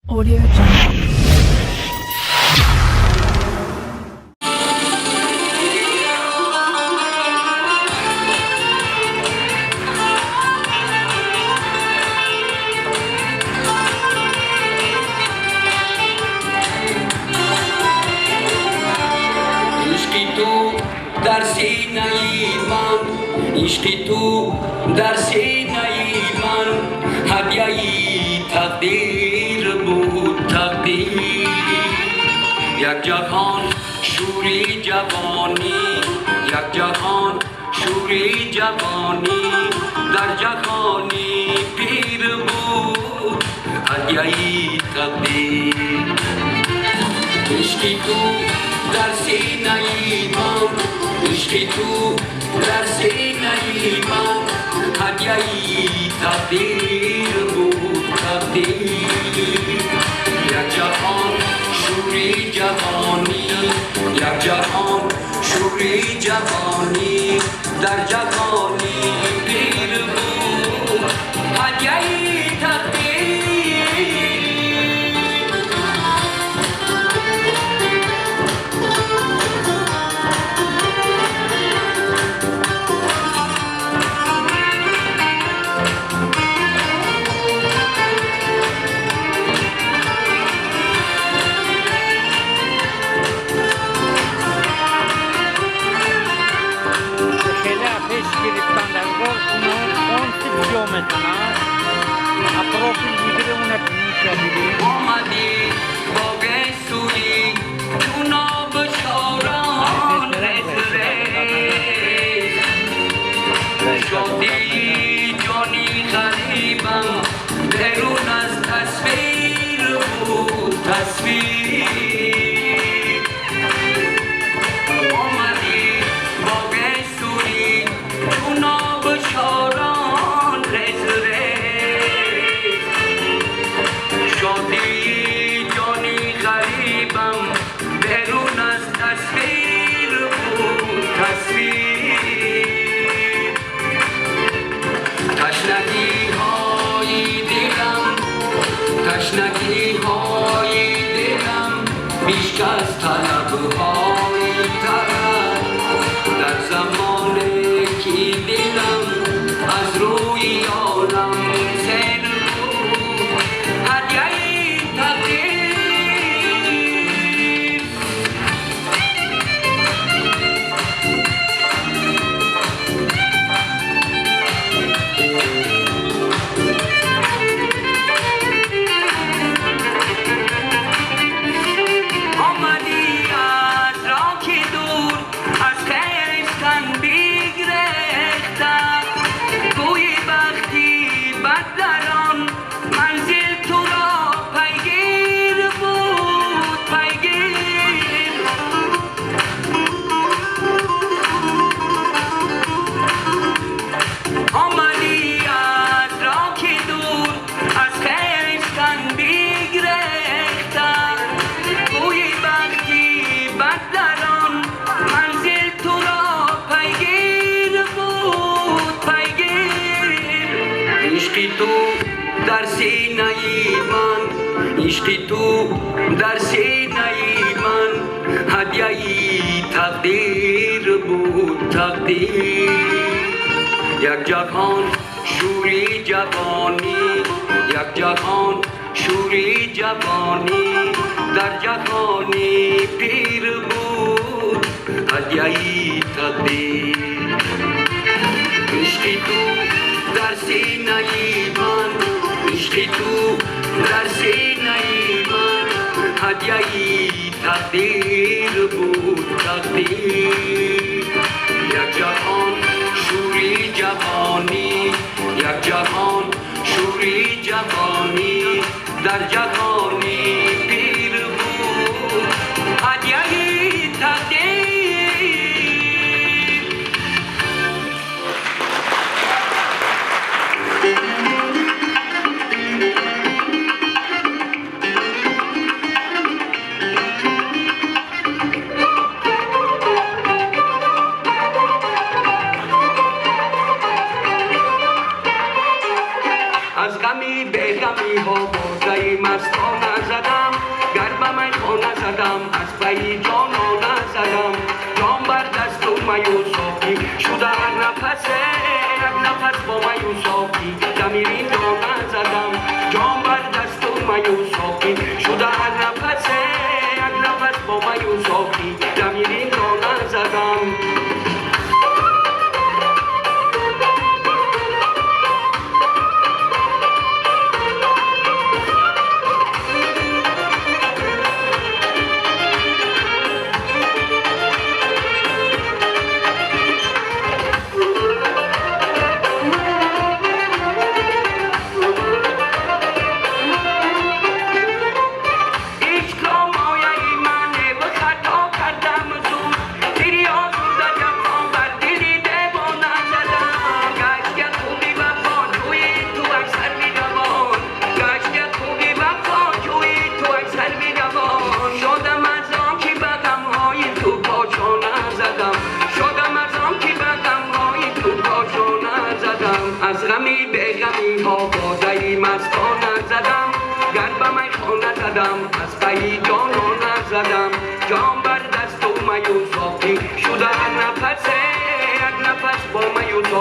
Audio Jungle. در سینه‌ی من عشقی تو در سینه‌ی من هدیه‌ای تقدیر بود تقدیر یک جهان شوری جوانی یک جهان شوری جوانی در جهانی پیر بود هدیه‌ای تقدیر عشقی تو در سینه‌ی من عشقی تو در سینه‌ی من هدیه‌ای تقدیر بود تقدیر یک جهان شوری جوانی یک جهان شوری جوانی در جهانی پیر بود هدیه‌ای تقدیر آمدی با گیسویی تو نابشاران رزره شدی جانی غریبم درون از تصویر بود تصویر آمدی با گیسویی تو نابشاران رزره شادی جانی غریبم درون از تصویر بود تصویر تشنگی های دلم تشنگی های دلم بیش از طلب های طرف در زمانی که دلم از روی عالم سر بود هدیه‌ای تقدیر آمدی از راه دور از خویشتن بگریختم گویی وقتی بد در آن منزل تو را پیگیر بود پیگیر آمدی از راه دور از خویشتن بگریختم گویی وقتی بد در آن منزل تو را پیگیر بود پیگیر عشقی تو در سینه‌ی من عشقی تو در سینه‌ی من هدیه‌ای تقدیر بود تقدیر یک جهان شوری جوانی یک جهان شوری جوانی در جهانی پیر بود هدیه‌ای تقدیر عشقی تو در سینه‌ی من عشقی تو در سینه‌ی من هدیه‌ای تقدیر بود تقدیر یک جهان شوری جوانی یک جهان شوری جوانی در جهانی پیر بود هدیه‌ای تقدیر از غمی به غمی ها برده مست مایوساکی دمیرین را نزدم جام بر دست و مایوساکی شده هر نفسه یک نفس با مایوساکی دمیرین را نزدم از غمی به غمی ها بادهی مستانه زدم گر به میخانه زدم از پی جانانه زدم جام بر دست و میوساکی شده هر نفسه یک نفس با میوساکی